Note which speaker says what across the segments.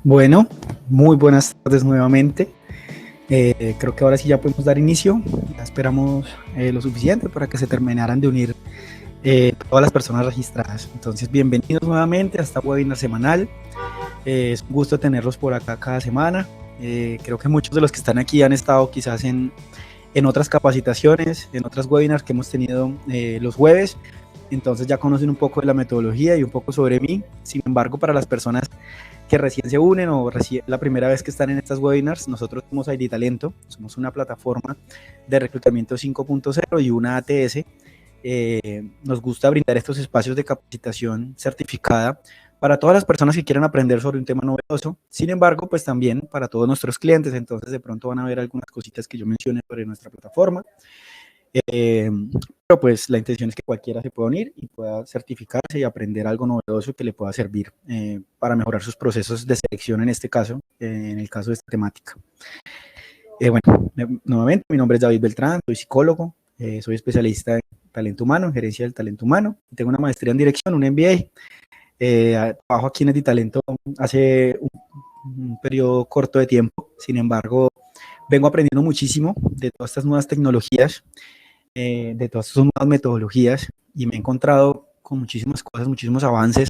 Speaker 1: Bueno, muy buenas tardes nuevamente. Creo que ahora sí ya podemos dar inicio. Ya esperamos lo suficiente para que se terminaran de unir todas las personas registradas. Entonces, bienvenidos nuevamente a esta webinar semanal. Es un gusto tenerlos por acá cada semana. Creo que muchos de los que están aquí han estado quizás en otras capacitaciones, en otras webinars que hemos tenido los jueves. Entonces ya conocen un poco de la metodología y un poco sobre mí. Sin embargo, para las personas que recién se unen o la primera vez que están en estas webinars, nosotros somos ID Talento, somos una plataforma de reclutamiento 5.0 y una ATS. Nos gusta brindar estos espacios de capacitación certificada para todas las personas que quieran aprender sobre un tema novedoso. Sin embargo, pues también para todos nuestros clientes. Entonces de pronto van a ver algunas cositas que yo mencioné sobre nuestra plataforma. Pero pues la intención es que cualquiera se pueda unir y pueda certificarse y aprender algo novedoso que le pueda servir para mejorar sus procesos de selección en este caso, en el caso de esta temática. Bueno, nuevamente mi nombre es David Beltrán, soy psicólogo, soy especialista en talento humano, en gerencia del talento humano, tengo una maestría en dirección, un MBA, trabajo aquí en ID Talento hace un periodo corto de tiempo. Sin embargo, vengo aprendiendo muchísimo de todas estas nuevas tecnologías, de todas estas nuevas metodologías, y me he encontrado con muchísimas cosas, muchísimos avances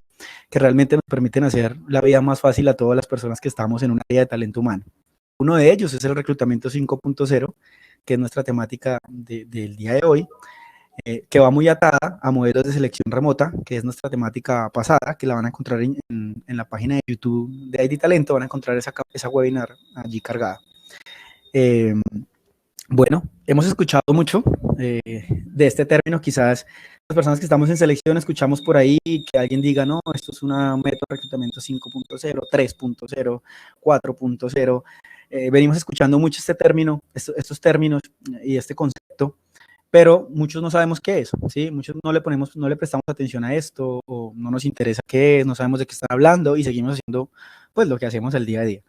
Speaker 1: que realmente nos permiten hacer la vida más fácil a todas las personas que estamos en un área de talento humano. Uno de ellos es el reclutamiento 5.0, que es nuestra temática del día de hoy, que va muy atada a modelos de selección remota, que es nuestra temática pasada, que la van a encontrar en la página de YouTube de ID Talento. Van a encontrar esa webinar allí cargada. Bueno, hemos escuchado mucho de este término. Quizás las personas que estamos en selección escuchamos por ahí que alguien diga, no, esto es una método de reclutamiento 5.0, 3.0, 4.0. Venimos escuchando mucho este término, estos términos y este concepto, pero muchos no sabemos qué es, ¿sí? Muchos no le prestamos atención a esto, o no nos interesa qué es, no sabemos de qué están hablando y seguimos haciendo pues lo que hacemos el día a día.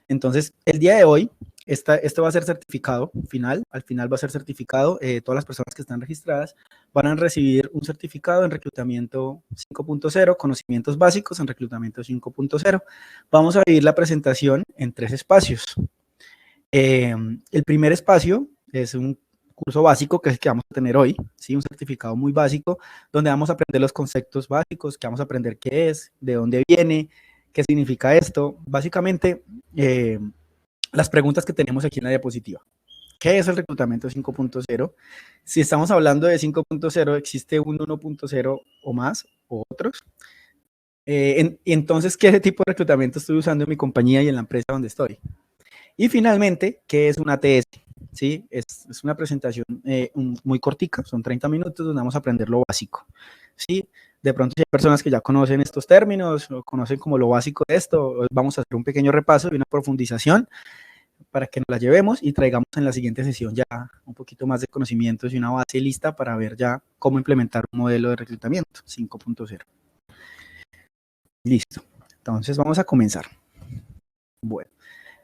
Speaker 1: Entonces, el día de hoy, esto va a ser certificado final, al final va a ser certificado. Todas las personas que están registradas van a recibir un certificado en reclutamiento 5.0, conocimientos básicos en reclutamiento 5.0. Vamos a dividir la presentación en 3 espacios. El primer espacio es un curso básico, que es el que vamos a tener hoy, ¿sí? Un certificado muy básico, donde vamos a aprender los conceptos básicos, que vamos a aprender qué es, de dónde viene, qué significa esto. Básicamente, las preguntas que tenemos aquí en la diapositiva. ¿Qué es el reclutamiento 5.0? Si estamos hablando de 5.0, ¿existe un 1.0 o más, o otros? Entonces, ¿qué tipo de reclutamiento estoy usando en mi compañía y en la empresa donde estoy? Y finalmente, ¿qué es una ATS? ¿Sí? Es una presentación muy cortica, son 30 minutos donde vamos a aprender lo básico. ¿Sí? De pronto, si hay personas que ya conocen estos términos o conocen como lo básico de esto, vamos a hacer un pequeño repaso y una profundización para que nos la llevemos y traigamos en la siguiente sesión ya un poquito más de conocimientos y una base lista para ver ya cómo implementar un modelo de reclutamiento 5.0. Listo. Entonces, vamos a comenzar. Bueno.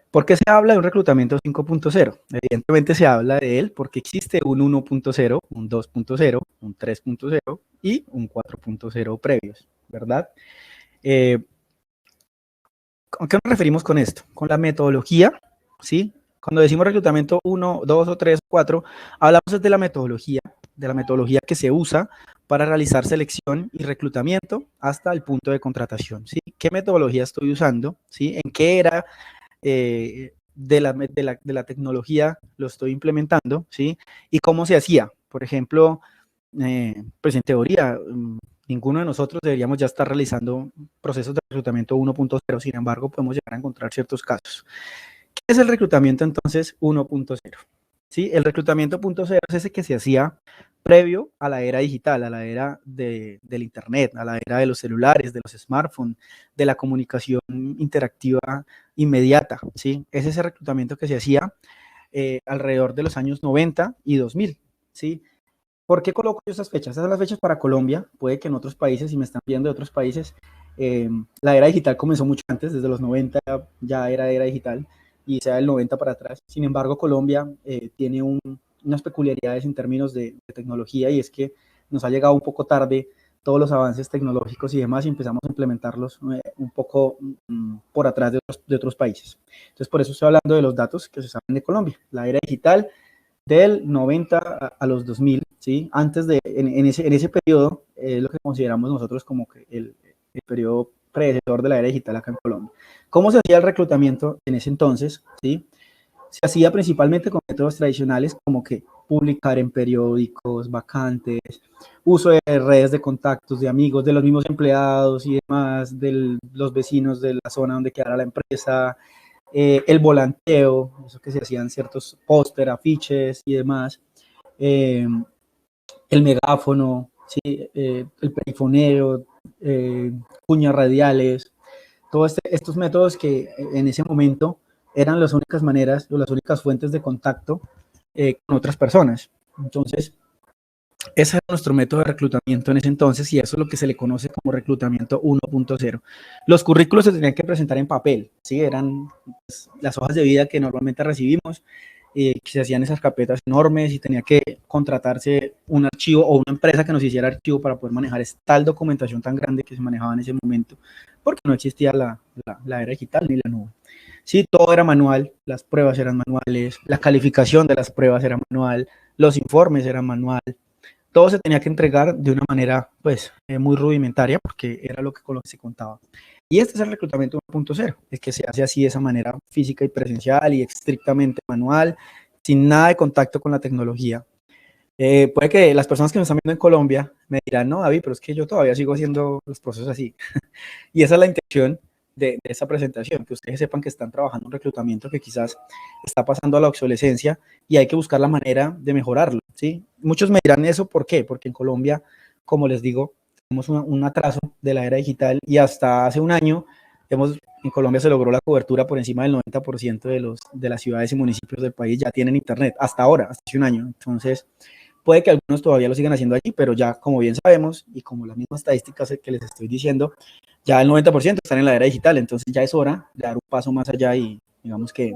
Speaker 1: ¿Por qué se habla de un reclutamiento 5.0? Evidentemente se habla de él porque existe un 1.0, un 2.0, un 3.0 y un 4.0 previos, ¿verdad? ¿A qué nos referimos con esto? Con la metodología, ¿sí? Cuando decimos reclutamiento 1, 2 o 3, 4, hablamos de la metodología que se usa para realizar selección y reclutamiento hasta el punto de contratación, ¿sí? ¿Qué metodología estoy usando? ¿Sí? ¿En qué era de la tecnología lo estoy implementando? ¿Sí? ¿Y cómo se hacía? Por ejemplo, pues en teoría, ninguno de nosotros deberíamos ya estar realizando procesos de reclutamiento 1.0, sin embargo, podemos llegar a encontrar ciertos casos. ¿Qué es el reclutamiento entonces 1.0? ¿Sí? El reclutamiento 0.0 es ese que se hacía previo a la era digital, a la era del internet, a la era de los celulares, de los smartphones, de la comunicación interactiva inmediata, ¿sí? Es ese reclutamiento que se hacía alrededor de los años 90 y 2000, ¿sí? ¿Por qué coloco esas fechas? Esas son las fechas para Colombia. Puede que en otros países, si me están viendo de otros países, la era digital comenzó mucho antes, desde los 90 ya era digital, y sea del 90 para atrás. Sin embargo, Colombia tiene unas peculiaridades en términos de tecnología, y es que nos ha llegado un poco tarde todos los avances tecnológicos y demás, y empezamos a implementarlos un poco por atrás de otros países. Entonces, por eso estoy hablando de los datos que se saben de Colombia. La era digital del 90 a los 2000, ¿sí? Antes de, en ese periodo, es lo que consideramos nosotros como que el periodo predecesor de la era digital acá en Colombia. ¿Cómo se hacía el reclutamiento en ese entonces? ¿Sí? Se hacía principalmente con métodos tradicionales como que publicar en periódicos, vacantes, uso de redes de contactos, de amigos, de los mismos empleados y demás, de los vecinos de la zona donde quedara la empresa, el volanteo, eso que se hacían ciertos póster, afiches y demás, eh, el megáfono, ¿sí? El perifoneo, cuñas radiales, todos estos métodos que en ese momento eran las únicas maneras o las únicas fuentes de contacto con otras personas. Entonces, ese era nuestro método de reclutamiento en ese entonces y eso es lo que se le conoce como reclutamiento 1.0. Los currículos se tenían que presentar en papel, ¿sí? Eran pues, las hojas de vida que normalmente recibimos, que se hacían esas carpetas enormes y tenía que contratarse un archivo o una empresa que nos hiciera archivo para poder manejar tal documentación tan grande que se manejaba en ese momento, porque no existía la era digital ni la nube. Sí, todo era manual, las pruebas eran manuales, la calificación de las pruebas era manual, los informes eran manual, todo se tenía que entregar de una manera, pues, muy rudimentaria, porque era con lo que se contaba. Y este es el reclutamiento 1.0, el que se hace así de esa manera física y presencial y estrictamente manual, sin nada de contacto con la tecnología. Puede que las personas que me están viendo en Colombia me dirán, no, David, pero es que yo todavía sigo haciendo los procesos así. Y esa es la intención de esta presentación, que ustedes sepan que están trabajando un reclutamiento que quizás está pasando a la obsolescencia y hay que buscar la manera de mejorarlo, ¿sí? Muchos me dirán eso, ¿por qué? Porque en Colombia, como les digo, tenemos un atraso de la era digital y hasta hace un año en Colombia se logró la cobertura por encima del 90% de las ciudades y municipios del país ya tienen internet, hasta ahora, hasta hace un año. Entonces, puede que algunos todavía lo sigan haciendo allí, pero ya, como bien sabemos, y como las mismas estadísticas que les estoy diciendo, ya el 90% están en la era digital, entonces ya es hora de dar un paso más allá y, digamos que,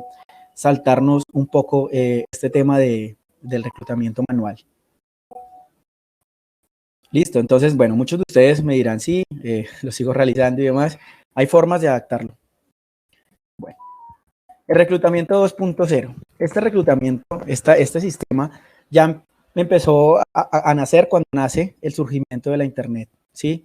Speaker 1: saltarnos un poco este tema del reclutamiento manual. Listo, entonces, bueno, muchos de ustedes me dirán, sí, lo sigo realizando y demás. Hay formas de adaptarlo. Bueno, el reclutamiento 2.0. Este reclutamiento, este sistema ya empezó a nacer cuando nace el surgimiento de la Internet, ¿sí?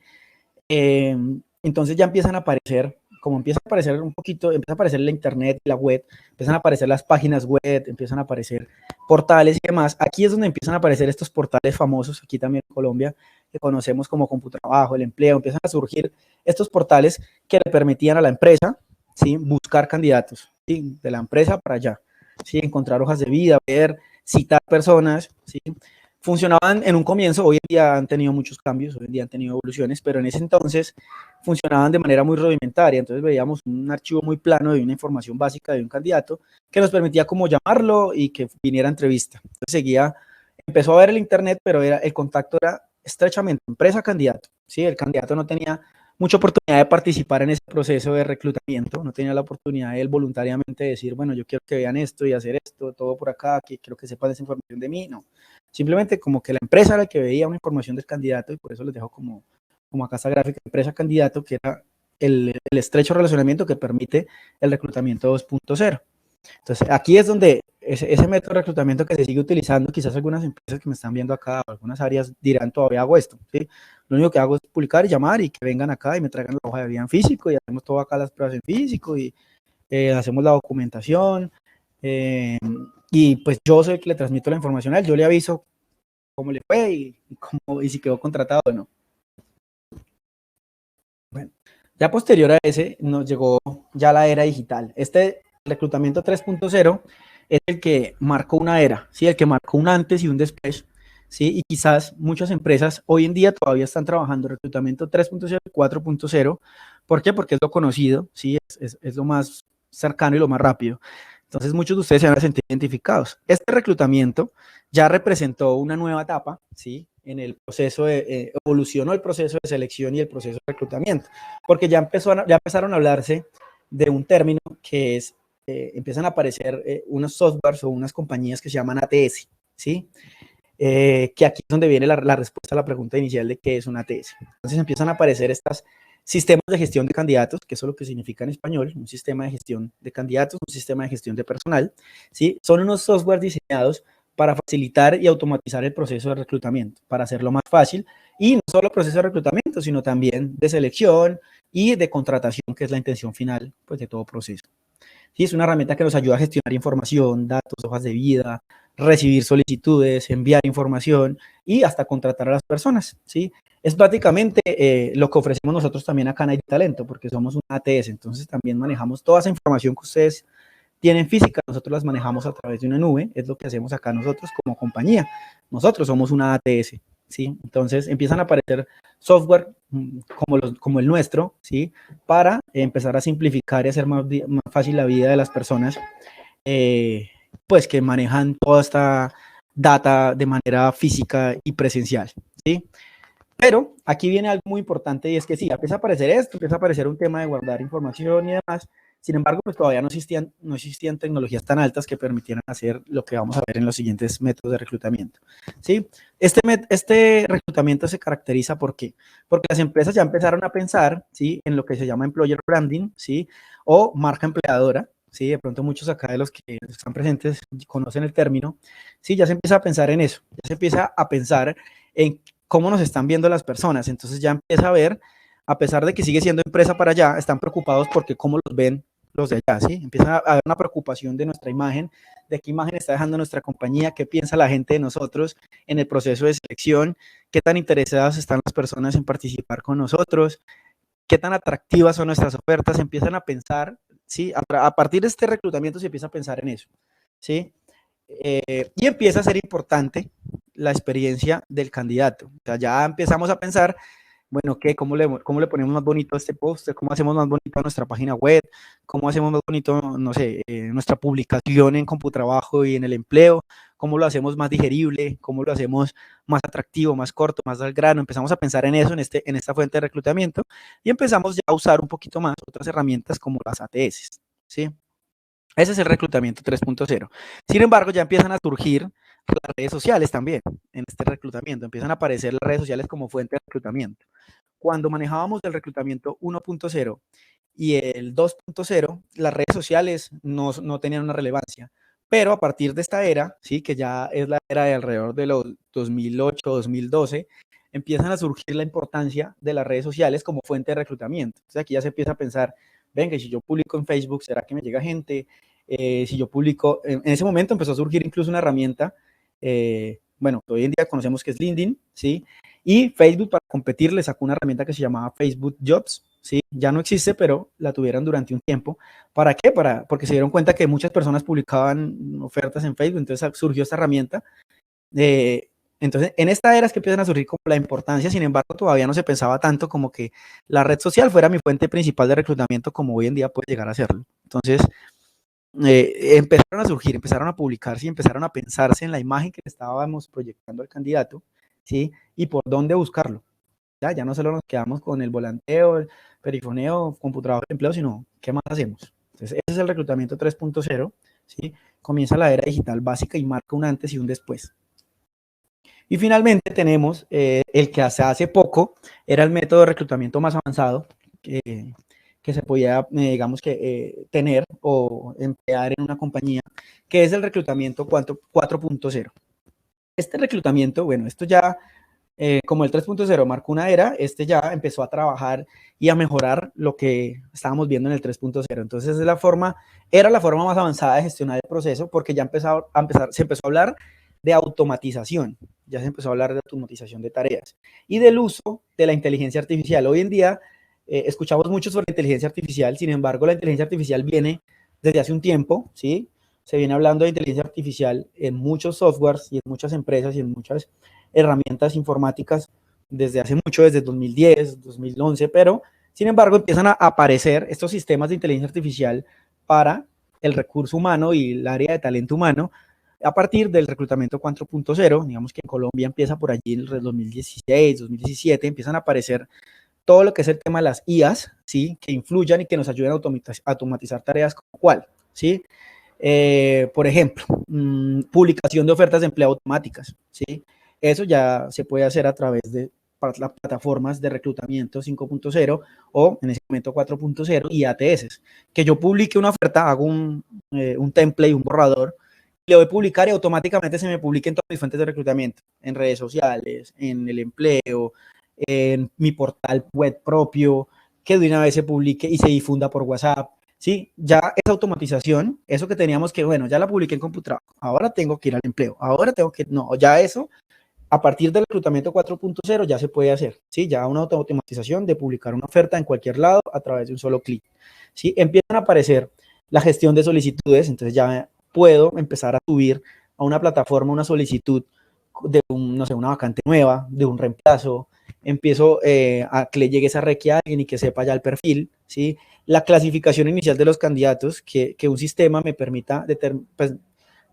Speaker 1: Entonces ya empiezan a aparecer, como empieza a aparecer un poquito, empieza a aparecer la Internet, la web, empiezan a aparecer las páginas web, empiezan a aparecer portales y demás. Aquí es donde empiezan a aparecer estos portales famosos, aquí también en Colombia, que conocemos como Computrabajo, el empleo, empiezan a surgir estos portales que le permitían a la empresa, ¿sí? Buscar candidatos, ¿sí? De la empresa para allá, ¿sí? Encontrar hojas de vida, ver, citar personas, ¿sí? Funcionaban en un comienzo, hoy en día han tenido muchos cambios, hoy en día han tenido evoluciones, pero en ese entonces funcionaban de manera muy rudimentaria, entonces veíamos un archivo muy plano de una información básica de un candidato que nos permitía como llamarlo y que viniera a entrevista. Entonces empezó a ver el internet, pero el contacto era estrechamente empresa-candidato, ¿sí? El candidato no tenía mucha oportunidad de participar en ese proceso de reclutamiento, no tenía la oportunidad de él voluntariamente decir, bueno, yo quiero que vean esto y hacer esto, todo por acá, que quiero que sepan esa información de mí, no. Simplemente como que la empresa era la que veía una información del candidato y por eso les dejo como acá esta gráfica, empresa-candidato, que era el estrecho relacionamiento que permite el reclutamiento 2.0. Entonces, aquí es donde ese método de reclutamiento que se sigue utilizando, quizás algunas empresas que me están viendo acá, algunas áreas dirán, todavía hago esto, ¿sí? Lo único que hago es publicar y llamar y que vengan acá y me traigan la hoja de vida en físico y hacemos todo acá las pruebas en físico y hacemos la documentación y pues yo soy el que le transmito la información a él, yo le aviso cómo le fue y si quedó contratado o no. Bueno, ya posterior a ese nos llegó ya la era digital. Este reclutamiento 3.0 es el que marcó una era, ¿sí? El que marcó un antes y un después, ¿sí? Y quizás muchas empresas hoy en día todavía están trabajando reclutamiento 3.0 y 4.0. ¿Por qué? Porque es lo conocido, ¿sí? Es lo más cercano y lo más rápido. Entonces muchos de ustedes se van a sentir identificados. Este reclutamiento ya representó una nueva etapa, ¿sí? En el proceso evolucionó el proceso de selección y el proceso de reclutamiento, porque ya empezaron a hablarse de un término que es, empiezan a aparecer unos softwares o unas compañías que se llaman ATS, ¿sí? Que aquí es donde viene la respuesta a la pregunta inicial de qué es un ATS. Entonces empiezan a aparecer estas sistemas de gestión de candidatos, que eso es lo que significa en español, un sistema de gestión de candidatos, un sistema de gestión de personal, ¿sí? Son unos software diseñados para facilitar y automatizar el proceso de reclutamiento, para hacerlo más fácil, y no solo el proceso de reclutamiento, sino también de selección y de contratación, que es la intención final, pues, de todo proceso. ¿Sí? Es una herramienta que nos ayuda a gestionar información, datos, hojas de vida, recibir solicitudes, enviar información y hasta contratar a las personas, ¿sí? Es prácticamente lo que ofrecemos nosotros también acá en ID Talento, porque somos una ATS, entonces también manejamos toda esa información que ustedes tienen física, nosotros las manejamos a través de una nube, es lo que hacemos acá nosotros como compañía. Nosotros somos una ATS, ¿sí? Entonces empiezan a aparecer software como el nuestro, ¿sí? Para empezar a simplificar y hacer más fácil la vida de las personas, pues que manejan toda esta data de manera física y presencial, ¿sí? Pero aquí viene algo muy importante y es que sí, empieza a aparecer esto, empieza a aparecer un tema de guardar información y demás. Sin embargo, pues todavía no existían tecnologías tan altas que permitieran hacer lo que vamos a ver en los siguientes métodos de reclutamiento. ¿Sí? Este reclutamiento se caracteriza ¿por qué? Porque las empresas ya empezaron a pensar, ¿sí? En lo que se llama employer branding, ¿sí? O marca empleadora. Sí, de pronto muchos acá de los que están presentes conocen el término. Sí, ya se empieza a pensar en eso, ya se empieza a pensar en cómo nos están viendo las personas. Entonces ya empieza a ver, a pesar de que sigue siendo empresa para allá, están preocupados porque cómo los ven los de allá, ¿sí? Empieza a haber una preocupación de nuestra imagen, de qué imagen está dejando nuestra compañía, qué piensa la gente de nosotros en el proceso de selección, qué tan interesadas están las personas en participar con nosotros, qué tan atractivas son nuestras ofertas, empiezan a pensar, ¿sí? A partir de este reclutamiento se empieza a pensar en eso, ¿sí? Y empieza a ser importante la experiencia del candidato. O sea, ya empezamos a pensar, bueno, ¿qué? ¿Cómo le ponemos más bonito a este post? ¿Cómo hacemos más bonito a nuestra página web? ¿Cómo hacemos más bonito, no sé, nuestra publicación en CompuTrabajo y en el empleo? ¿Cómo lo hacemos más digerible? ¿Cómo lo hacemos más atractivo, más corto, más al grano? Empezamos a pensar en eso, en esta fuente de reclutamiento, y empezamos ya a usar un poquito más otras herramientas como las ATS, ¿sí? Ese es el reclutamiento 3.0. Sin embargo, ya empiezan a surgir las redes sociales también en este reclutamiento. Empiezan a aparecer las redes sociales como fuente de reclutamiento. Cuando manejábamos el reclutamiento 1.0 y el 2.0, las redes sociales no tenían una relevancia. Pero a partir de esta era, ¿sí? Que ya es la era de alrededor de los 2008, 2012, empiezan a surgir la importancia de las redes sociales como fuente de reclutamiento. Entonces aquí ya se empieza a pensar, venga, si yo publico en Facebook, ¿será que me llega gente? Si yo publico, en ese momento empezó a surgir incluso una herramienta, bueno, hoy en día conocemos que es LinkedIn, ¿sí? Y Facebook, para competir, le sacó una herramienta que se llamaba Facebook Jobs, ¿sí? Ya no existe, pero la tuvieron durante un tiempo. ¿Para qué? Porque se dieron cuenta que muchas personas publicaban ofertas en Facebook, entonces surgió esta herramienta. Entonces, en esta era es que empiezan a surgir como la importancia, sin embargo, todavía no se pensaba tanto como que la red social fuera mi fuente principal de reclutamiento como hoy en día puede llegar a serlo. Entonces, empezaron a surgir, empezaron a publicarse y empezaron a pensarse en la imagen que estábamos proyectando al candidato, ¿sí? Y por dónde buscarlo. Ya no solo nos quedamos con el volanteo, el perifoneo, computador de empleo, sino qué más hacemos. Entonces, ese es el reclutamiento 3.0, ¿sí? Comienza la era digital básica y marca un antes y un después. Y finalmente tenemos el que hace poco era el método de reclutamiento más avanzado que se podía, digamos que, tener o emplear en una compañía, que es el reclutamiento 4.0. Este reclutamiento, bueno, esto ya, como el 3.0 marcó una era, este ya empezó a trabajar y a mejorar lo que estábamos viendo en el 3.0. Entonces, era la forma más avanzada de gestionar el proceso porque ya se empezó a hablar de automatización, ya se empezó a hablar de automatización de tareas y del uso de la inteligencia artificial. Hoy en día escuchamos mucho sobre inteligencia artificial, sin embargo, la inteligencia artificial viene desde hace un tiempo, ¿sí? Se viene hablando de inteligencia artificial en muchos softwares y en muchas empresas y en muchas herramientas informáticas desde hace mucho, desde 2010, 2011, pero sin embargo empiezan a aparecer estos sistemas de inteligencia artificial para el recurso humano y el área de talento humano a partir del reclutamiento 4.0, digamos que en Colombia empieza por allí en el 2016, 2017, empiezan a aparecer todo lo que es el tema de las IAs, ¿sí? Que influyan y que nos ayuden a automatizar tareas como cuál, ¿sí? Por ejemplo, publicación de ofertas de empleo automáticas, ¿sí? Eso ya se puede hacer a través de las plataformas de reclutamiento 5.0 o en ese momento 4.0 y ATS. Que yo publique una oferta, hago un template, un borrador, le doy a publicar y automáticamente se me publica en todas mis fuentes de reclutamiento, en redes sociales, en el empleo, en mi portal web propio, que de una vez se publique y se difunda por WhatsApp. Sí, ya esa automatización, eso que teníamos que, bueno, ya la publiqué en CompuTrabajo, ahora tengo que ir al empleo, ahora tengo que, no, ya eso, a partir del reclutamiento 4.0 ya se puede hacer, ¿sí? Ya una automatización de publicar una oferta en cualquier lado a través de un solo clic, ¿sí? Empiezan a aparecer la gestión de solicitudes, entonces ya puedo empezar a subir a una plataforma una solicitud de no sé, una vacante nueva, de un reemplazo, empiezo a que le llegue esa requie a alguien y que sepa ya el perfil, ¿sí? La clasificación inicial de los candidatos, que un sistema me permita, pues,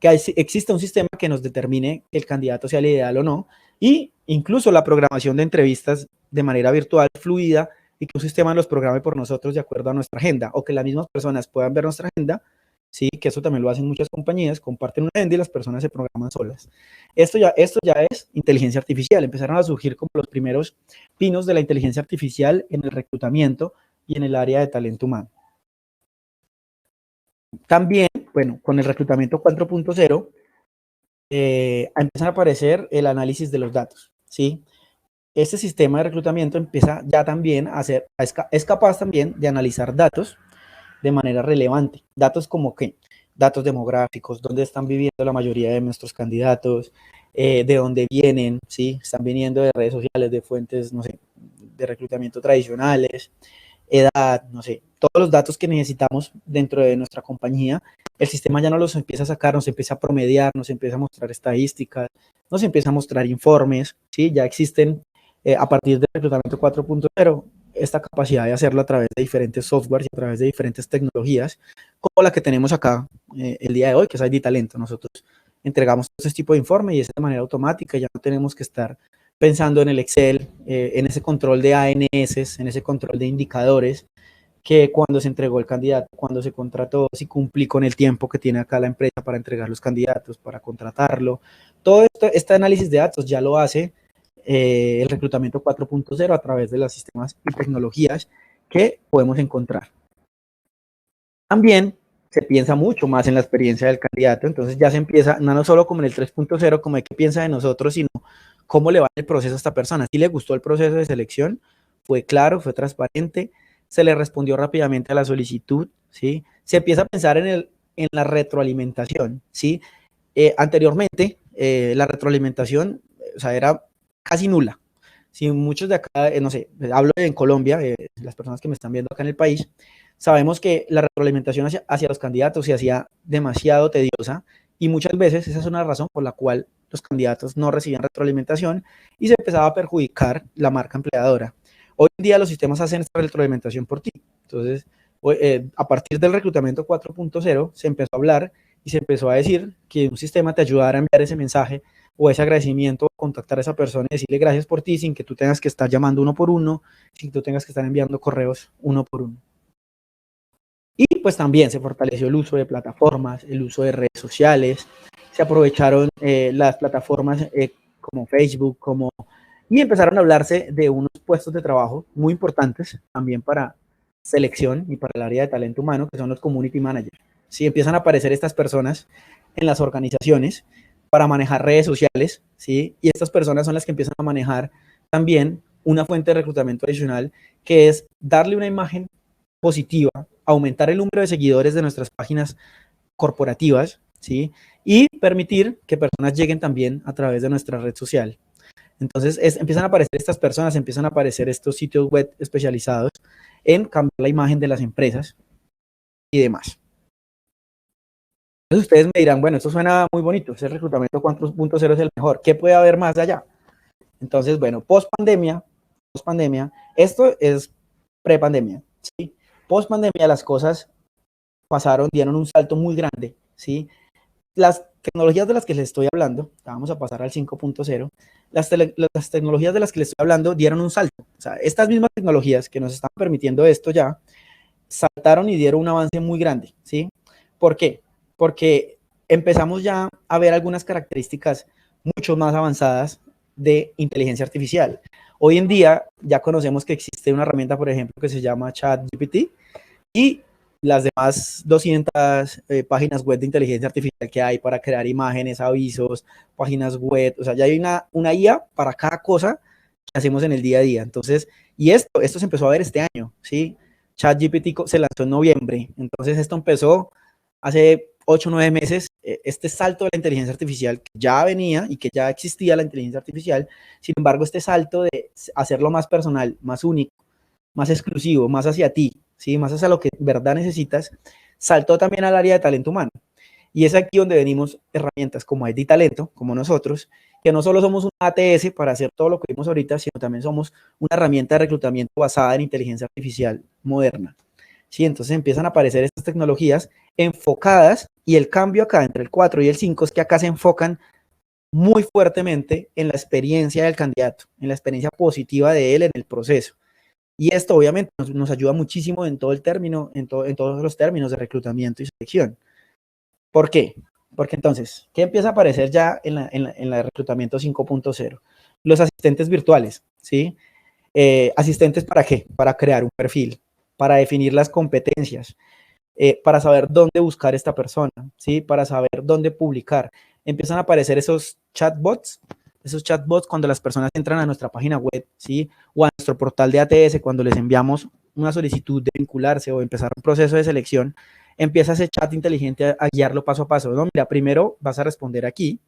Speaker 1: que exista un sistema que nos determine que el candidato sea el ideal o no, y incluso la programación de entrevistas de manera virtual, fluida, y que un sistema los programe por nosotros de acuerdo a nuestra agenda, o que las mismas personas puedan ver nuestra agenda, sí, que eso también lo hacen muchas compañías, comparten una agenda y las personas se programan solas. Esto ya es inteligencia artificial, empezaron a surgir como los primeros pinos de la inteligencia artificial en el reclutamiento y en el área de talento humano. También, bueno, con el reclutamiento 4.0 empiezan a aparecer el análisis de los datos, ¿sí? Este sistema de reclutamiento empieza ya también a ser, es capaz también de analizar datos de manera relevante, datos como que, datos demográficos, dónde están viviendo la mayoría de nuestros candidatos, de dónde vienen, ¿sí? Están viniendo de redes sociales, de fuentes, no sé, de reclutamiento tradicionales, edad, no sé, todos los datos que necesitamos dentro de nuestra compañía, el sistema ya no los empieza a sacar, nos empieza a promediar, nos empieza a mostrar estadísticas, nos empieza a mostrar informes, ¿sí? Ya existen a partir del reclutamiento 4.0 esta capacidad de hacerlo a través de diferentes softwares y a través de diferentes tecnologías, como la que tenemos acá el día de hoy, que es ID Talento. Nosotros entregamos este tipo de informe y es de manera automática, ya no tenemos que estar pensando en el Excel, en ese control de ANS, en ese control de indicadores, que cuando se entregó el candidato, cuando se contrató, si cumplí con el tiempo que tiene acá la empresa para entregar los candidatos, para contratarlo. Todo este análisis de datos ya lo hace el reclutamiento 4.0 a través de los sistemas y tecnologías que podemos encontrar. También se piensa mucho más en la experiencia del candidato, entonces ya se empieza, no solo como en el 3.0, como de qué piensa de nosotros, sino cómo le va el proceso a esta persona. Si le gustó el proceso de selección, fue claro, fue transparente, se le respondió rápidamente a la solicitud, ¿sí? Se empieza a pensar en la retroalimentación, ¿sí? Anteriormente, la retroalimentación, o sea, era casi nula. Si muchos de acá, no sé, hablo en Colombia, las personas que me están viendo acá en el país, sabemos que la retroalimentación hacia los candidatos se hacía demasiado tediosa y muchas veces esa es una razón por la cual los candidatos no recibían retroalimentación y se empezaba a perjudicar la marca empleadora. Hoy en día los sistemas hacen esta retroalimentación por ti. Entonces, a partir del reclutamiento 4.0 se empezó a hablar y se empezó a decir que un sistema te ayudara a enviar ese mensaje o ese agradecimiento, contactar a esa persona y decirle gracias por ti sin que tú tengas que estar llamando uno por uno, sin que tú tengas que estar enviando correos uno por uno. Y pues también se fortaleció el uso de plataformas, el uso de redes sociales, se aprovecharon las plataformas como Facebook, y empezaron a hablarse de unos puestos de trabajo muy importantes también para selección y para el área de talento humano, que son los community managers. Sí, empiezan a aparecer estas personas en las organizaciones para manejar redes sociales, ¿sí? Y estas personas son las que empiezan a manejar también una fuente de reclutamiento adicional, que es darle una imagen positiva, aumentar el número de seguidores de nuestras páginas corporativas, ¿sí? Y permitir que personas lleguen también a través de nuestra red social. Entonces empiezan a aparecer estas personas, empiezan a aparecer estos sitios web especializados en cambiar la imagen de las empresas y demás. Entonces ustedes me dirán, bueno, esto suena muy bonito, ese reclutamiento 4.0 es el mejor, ¿qué puede haber más allá? Entonces, bueno, post pandemia, esto es pre-pandemia, ¿sí? Post pandemia las cosas pasaron, dieron un salto muy grande, ¿sí? Las tecnologías de las que les estoy hablando, vamos a pasar al 5.0, las tecnologías de las que les estoy hablando dieron un salto. O sea, estas mismas tecnologías que nos están permitiendo esto ya, saltaron y dieron un avance muy grande, ¿sí? ¿Por qué? Porque empezamos ya a ver algunas características mucho más avanzadas de inteligencia artificial. Hoy en día ya conocemos que existe una herramienta, por ejemplo, que se llama ChatGPT, y las demás 200 páginas web de inteligencia artificial que hay para crear imágenes, avisos, páginas web. O sea, ya hay una IA para cada cosa que hacemos en el día a día. Entonces, y esto se empezó a ver este año, ¿sí? ChatGPT se lanzó en noviembre. Entonces, esto empezó hace 8 o 9 meses. Este salto de la inteligencia artificial que ya venía y que ya existía la inteligencia artificial. Sin embargo, este salto de hacerlo más personal, más único, más exclusivo, más hacia ti, ¿sí? Más hacia lo que en verdad necesitas, saltó también al área de talento humano. Y es aquí donde venimos herramientas como ID Talento, como nosotros, que no solo somos un ATS para hacer todo lo que vimos ahorita, sino también somos una herramienta de reclutamiento basada en inteligencia artificial moderna. ¿Sí? Entonces empiezan a aparecer estas tecnologías enfocadas, y el cambio acá entre el 4 y el 5 es que acá se enfocan muy fuertemente en la experiencia del candidato, en la experiencia positiva de él en el proceso. Y esto obviamente nos ayuda muchísimo en todo el término, en todos los términos de reclutamiento y selección. ¿Por qué? Porque entonces, ¿qué empieza a aparecer ya en la reclutamiento 5.0? Los asistentes virtuales, ¿sí? ¿Asistentes para qué? Para crear un perfil, para definir las competencias, para saber dónde buscar esta persona, ¿sí? Para saber dónde publicar. Empiezan a aparecer esos chatbots cuando las personas entran a nuestra página web, ¿sí? O a nuestro portal de ATS, cuando les enviamos una solicitud de vincularse o empezar un proceso de selección, empieza ese chat inteligente a guiarlo paso a paso. No, mira, primero vas a responder aquí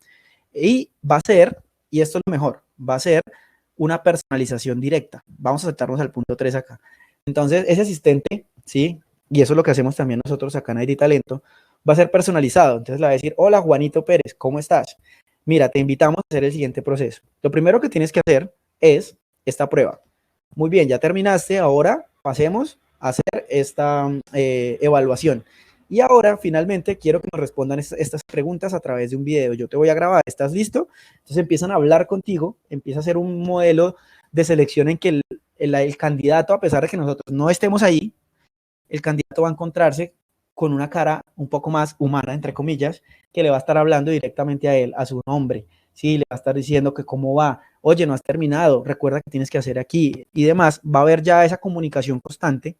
Speaker 1: y va a ser, y esto es lo mejor, va a ser una personalización directa. Vamos a saltarnos al punto 3 acá. Entonces, ese asistente, ¿sí? Y eso es lo que hacemos también nosotros acá en ID Talento, va a ser personalizado. Entonces le va a decir, hola Juanito Pérez, ¿cómo estás? Mira, te invitamos a hacer el siguiente proceso. Lo primero que tienes que hacer es esta prueba. Muy bien, ya terminaste, ahora pasemos a hacer esta evaluación. Y ahora, finalmente, quiero que nos respondan estas preguntas a través de un video. Yo te voy a grabar, ¿estás listo? Entonces empiezan a hablar contigo, empieza a ser un modelo de selección en que el candidato, a pesar de que nosotros no estemos ahí, el candidato va a encontrarse con una cara un poco más humana, entre comillas, que le va a estar hablando directamente a él, a su nombre, ¿sí? Le va a estar diciendo que cómo va, oye, no has terminado, recuerda que tienes que hacer aquí y demás. Va a haber ya esa comunicación constante.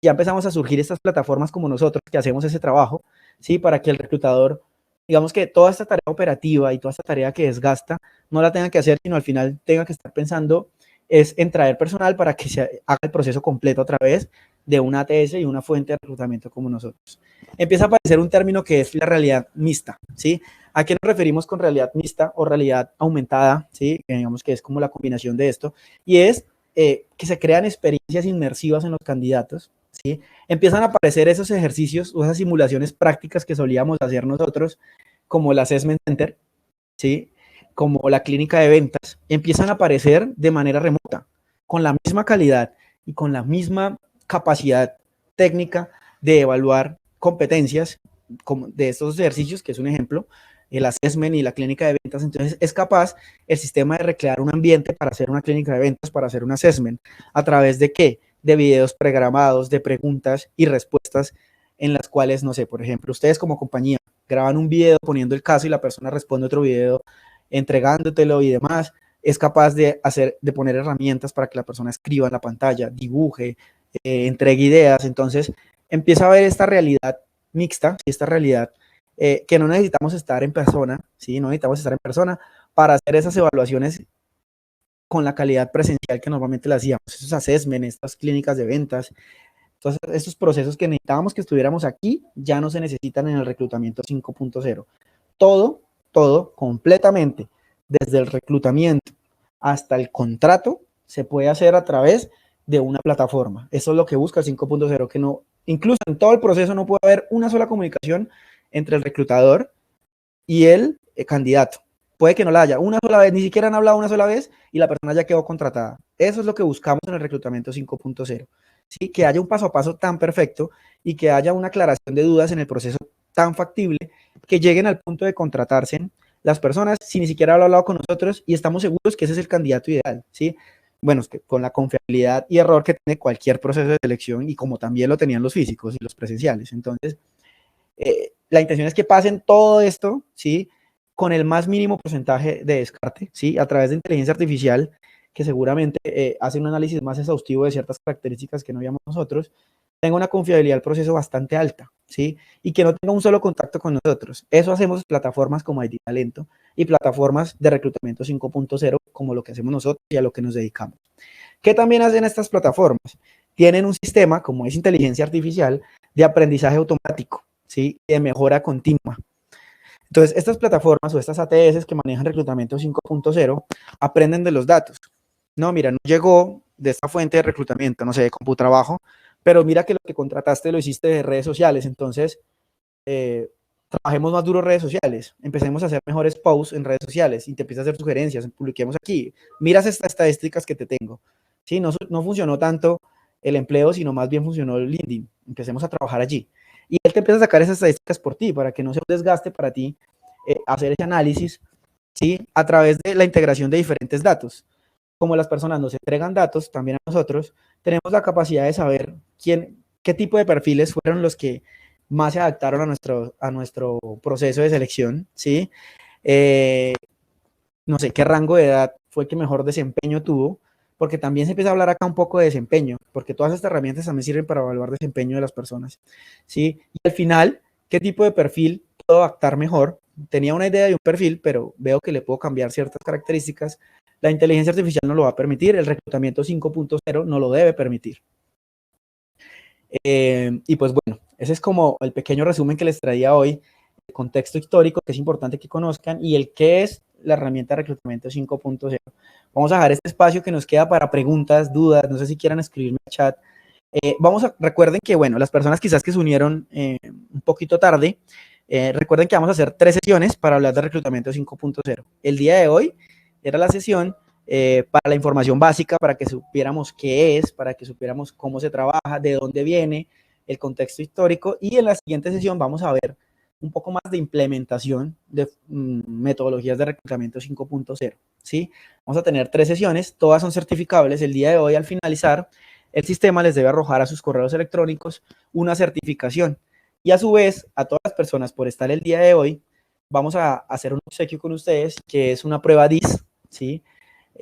Speaker 1: Ya empezamos a surgir estas plataformas como nosotros que hacemos ese trabajo, ¿sí? Para que el reclutador, digamos que toda esta tarea operativa y toda esta tarea que desgasta, no la tenga que hacer, sino al final tenga que estar pensando es en traer personal para que se haga el proceso completo a través de una ATS y una fuente de reclutamiento como nosotros. Empieza a aparecer un término que es la realidad mixta, ¿sí? ¿A qué nos referimos con realidad mixta o realidad aumentada? ¿Sí? Digamos que es como la combinación de esto, y es que se crean experiencias inmersivas en los candidatos, ¿sí? Empiezan a aparecer esos ejercicios o esas simulaciones prácticas que solíamos hacer nosotros, como el Assessment Center, ¿sí? Como la clínica de ventas, empiezan a aparecer de manera remota, con la misma calidad y con la misma capacidad técnica de evaluar competencias de estos ejercicios, que es un ejemplo, el assessment y la clínica de ventas. Entonces es capaz el sistema de recrear un ambiente para hacer una clínica de ventas, para hacer un assessment, ¿a través de qué? De videos pregramados, de preguntas y respuestas en las cuales, no sé, por ejemplo, ustedes como compañía graban un video poniendo el caso y la persona responde otro video entregándotelo y demás. Es capaz de poner herramientas para que la persona escriba en la pantalla, dibuje, entregue ideas. Entonces empieza a ver esta realidad mixta, esta realidad que no necesitamos estar en persona, ¿sí? No necesitamos estar en persona para hacer esas evaluaciones con la calidad presencial que normalmente la hacíamos, esos assessments, estas clínicas de ventas. Entonces, estos procesos que necesitábamos que estuviéramos aquí ya no se necesitan en el reclutamiento 5.0. Todo completamente, desde el reclutamiento hasta el contrato, se puede hacer a través de una plataforma. Eso es lo que busca el 5.0, que no, incluso en todo el proceso no puede haber una sola comunicación entre el reclutador y el candidato. Puede que no la haya una sola vez, ni siquiera han hablado una sola vez y la persona ya quedó contratada. Eso es lo que buscamos en el reclutamiento 5.0. ¿Sí? Que haya un paso a paso tan perfecto y que haya una aclaración de dudas en el proceso tan factible que lleguen al punto de contratarse las personas sin ni siquiera haber hablado con nosotros y estamos seguros que ese es el candidato ideal, ¿sí? Bueno, es que con la confiabilidad y error que tiene cualquier proceso de selección y como también lo tenían los físicos y los presenciales. Entonces, la intención es que pasen todo esto, ¿sí? con el más mínimo porcentaje de descarte, ¿sí? A través de inteligencia artificial, que seguramente hace un análisis más exhaustivo de ciertas características que no veíamos nosotros, tenga una confiabilidad del proceso bastante alta, ¿sí? Y que no tenga un solo contacto con nosotros. Eso hacemos plataformas como ID Talento y plataformas de reclutamiento 5.0, como lo que hacemos nosotros y a lo que nos dedicamos. ¿Qué también hacen estas plataformas? Tienen un sistema, como es inteligencia artificial, de aprendizaje automático, ¿sí? De mejora continua. Entonces, estas plataformas o estas ATS que manejan reclutamiento 5.0 aprenden de los datos. No, mira, no llegó de esta fuente de reclutamiento, no sé, de CompuTrabajo, pero mira que lo que contrataste lo hiciste de redes sociales, entonces trabajemos más duro redes sociales, empecemos a hacer mejores posts en redes sociales y te empiezas a hacer sugerencias, publiquemos aquí, miras estas estadísticas que te tengo. Sí, no funcionó tanto el empleo, sino más bien funcionó el LinkedIn, empecemos a trabajar allí. Y él te empieza a sacar esas estadísticas por ti, para que no sea un desgaste para ti hacer ese análisis, ¿sí? A través de la integración de diferentes datos. Como las personas nos entregan datos, también a nosotros, tenemos la capacidad de saber qué tipo de perfiles fueron los que más se adaptaron a nuestro proceso de selección, ¿sí? No sé, qué rango de edad fue el que mejor desempeño tuvo, porque también se empieza a hablar acá un poco de desempeño, porque todas estas herramientas también sirven para evaluar desempeño de las personas, ¿sí? Y al final, ¿qué tipo de perfil puedo adaptar mejor? Tenía una idea de un perfil, pero veo que le puedo cambiar ciertas características. La inteligencia artificial no lo va a permitir, el reclutamiento 5.0 no lo debe permitir. Y pues bueno, ese es como el pequeño resumen que les traía hoy, el contexto histórico que es importante que conozcan y el qué es la herramienta de reclutamiento 5.0. Vamos a dejar este espacio que nos queda para preguntas, dudas, no sé si quieran escribirme en el chat. Recuerden que, bueno, las personas quizás que se unieron un poquito tarde, recuerden que vamos a hacer 3 sesiones para hablar de reclutamiento 5.0. El día de hoy era la sesión para la información básica, para que supiéramos qué es, para que supiéramos cómo se trabaja, de dónde viene, el contexto histórico, y en la siguiente sesión vamos a ver un poco más de implementación de metodologías de reclutamiento 5.0, ¿sí? Vamos a tener 3 sesiones, todas son certificables. El día de hoy, al finalizar, el sistema les debe arrojar a sus correos electrónicos una certificación. Y a su vez, a todas las personas por estar el día de hoy, vamos a hacer un obsequio con ustedes, que es una prueba DIS, ¿sí?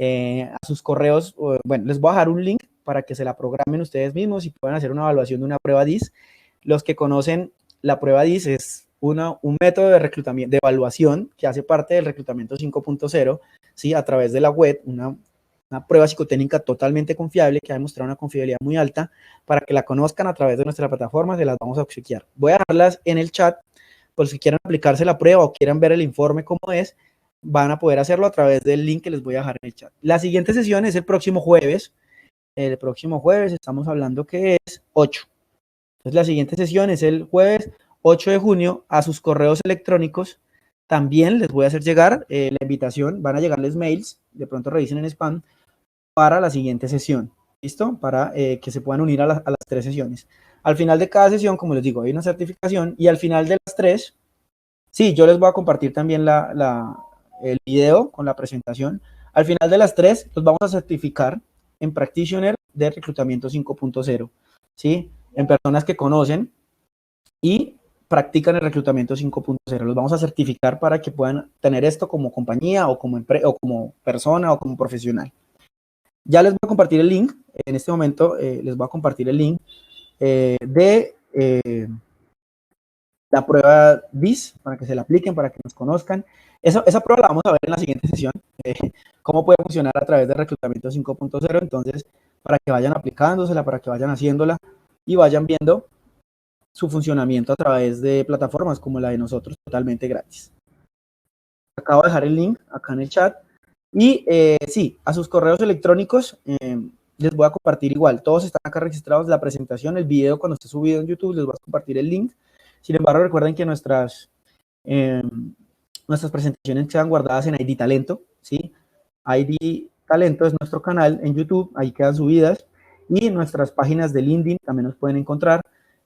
Speaker 1: A sus correos, bueno, les voy a dejar un link para que se la programen ustedes mismos y puedan hacer una evaluación de una prueba DIS. Los que conocen la prueba DIS es un método de reclutamiento, de evaluación que hace parte del reclutamiento 5.0, ¿sí? A través de la web, una prueba psicotécnica totalmente confiable que ha demostrado una confiabilidad muy alta. Para que la conozcan a través de nuestra plataforma, se las vamos a obsequiar. Voy a dejarlas en el chat por si quieren aplicarse la prueba o quieran ver el informe cómo es, van a poder hacerlo a través del link que les voy a dejar en el chat. La siguiente sesión es el próximo jueves. El próximo jueves estamos hablando que es 8. Entonces la siguiente sesión es el jueves 8 de junio. A sus correos electrónicos también les voy a hacer llegar la invitación. Van a llegarles mails, de pronto revisen en spam, para la siguiente sesión. ¿Listo? Para que se puedan unir a las 3 sesiones. Al final de cada sesión, como les digo, hay una certificación y al final de las 3, sí, yo les voy a compartir también el video con la presentación. Al final de las 3, los vamos a certificar en Practitioner de reclutamiento 5.0, ¿sí? En personas que conocen y practican el reclutamiento 5.0. Los vamos a certificar para que puedan tener esto como compañía o como persona o como profesional. Ya les voy a compartir el link. En este momento les voy a compartir el link de la prueba DIS para que se la apliquen, para que nos conozcan. Esa prueba la vamos a ver en la siguiente sesión, cómo puede funcionar a través de reclutamiento 5.0. Entonces, para que vayan aplicándosela, para que vayan haciéndola y vayan viendo su funcionamiento a través de plataformas como la de nosotros, totalmente gratis. Acabo de dejar el link acá en el chat. Y sí, a sus correos electrónicos les voy a compartir igual. Todos están acá registrados, la presentación, el video cuando esté subido en YouTube, les voy a compartir el link. Sin embargo, recuerden que nuestras presentaciones quedan guardadas en ID Talento, ¿sí? ID Talento es nuestro canal en YouTube, ahí quedan subidas. Y nuestras páginas de LinkedIn también nos pueden encontrar.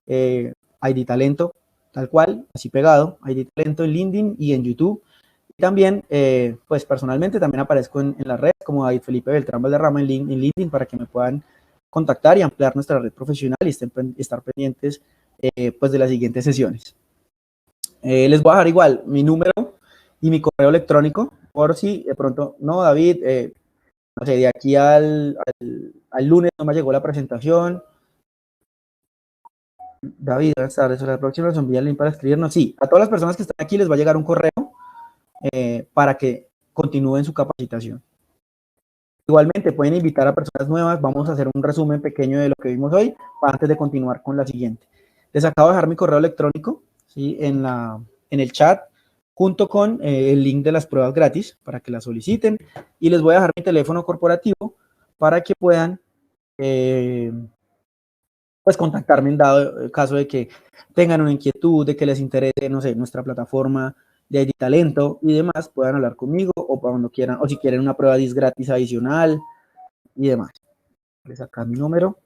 Speaker 1: ID Talento, tal cual, así pegado. ID Talento en LinkedIn y en YouTube. Y también, pues personalmente también aparezco en las redes como David Felipe Beltrán Valderrama en LinkedIn para que me puedan contactar y ampliar nuestra red profesional y estar pendientes pues de las siguientes sesiones. Les voy a dejar igual mi número y mi correo electrónico, por si de pronto, no, David, no sé, de aquí al lunes no me llegó la presentación. David, buenas tardes. La próxima nos envía el link para escribirnos. Sí, a todas las personas que están aquí les va a llegar un correo para que continúen su capacitación. Igualmente pueden invitar a personas nuevas. Vamos a hacer un resumen pequeño de lo que vimos hoy antes de continuar con la siguiente. Les acabo de dejar mi correo electrónico, ¿sí? en el chat, junto con el link de las pruebas gratis para que las soliciten, y les voy a dejar mi teléfono corporativo para que puedan pues contactarme en dado caso de que tengan una inquietud, de que les interese, no sé, nuestra plataforma de ID Talento y demás, puedan hablar conmigo o cuando quieran, o si quieren una prueba gratis adicional y demás. Les sacar mi número.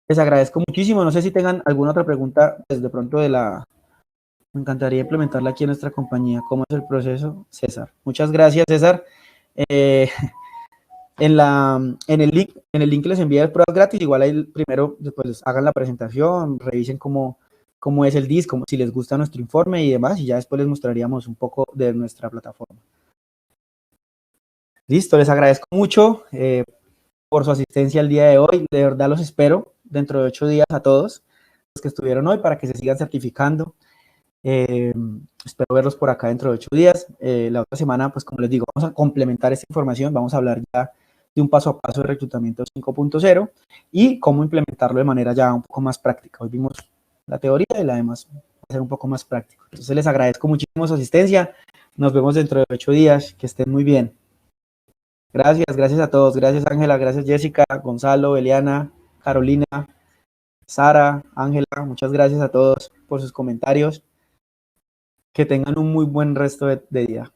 Speaker 1: Les agradezco muchísimo. No sé si tengan alguna otra pregunta, pues de pronto me encantaría implementarla aquí en nuestra compañía. ¿Cómo es el proceso? César. Muchas gracias, César. Eh, en el link que les envié de pruebas gratis, igual ahí primero después hagan la presentación, revisen cómo es el DIS, si les gusta nuestro informe y demás, y ya después les mostraríamos un poco de nuestra plataforma. Listo, les agradezco mucho por su asistencia el día de hoy. De verdad los espero dentro de 8 días a todos los que estuvieron hoy para que se sigan certificando. Espero verlos por acá dentro de 8 días. La otra semana, pues como les digo, vamos a complementar esta información, vamos a hablar ya de un paso a paso de reclutamiento 5.0 y cómo implementarlo de manera ya un poco más práctica. Hoy vimos la teoría y la demás va a ser un poco más práctico. Entonces les agradezco muchísimo su asistencia. Nos vemos dentro de 8 días. Que estén muy bien. Gracias a todos. Gracias Ángela, gracias Jessica, Gonzalo, Eliana, Carolina, Sara, Ángela. Muchas gracias a todos por sus comentarios. Que tengan un muy buen resto de día.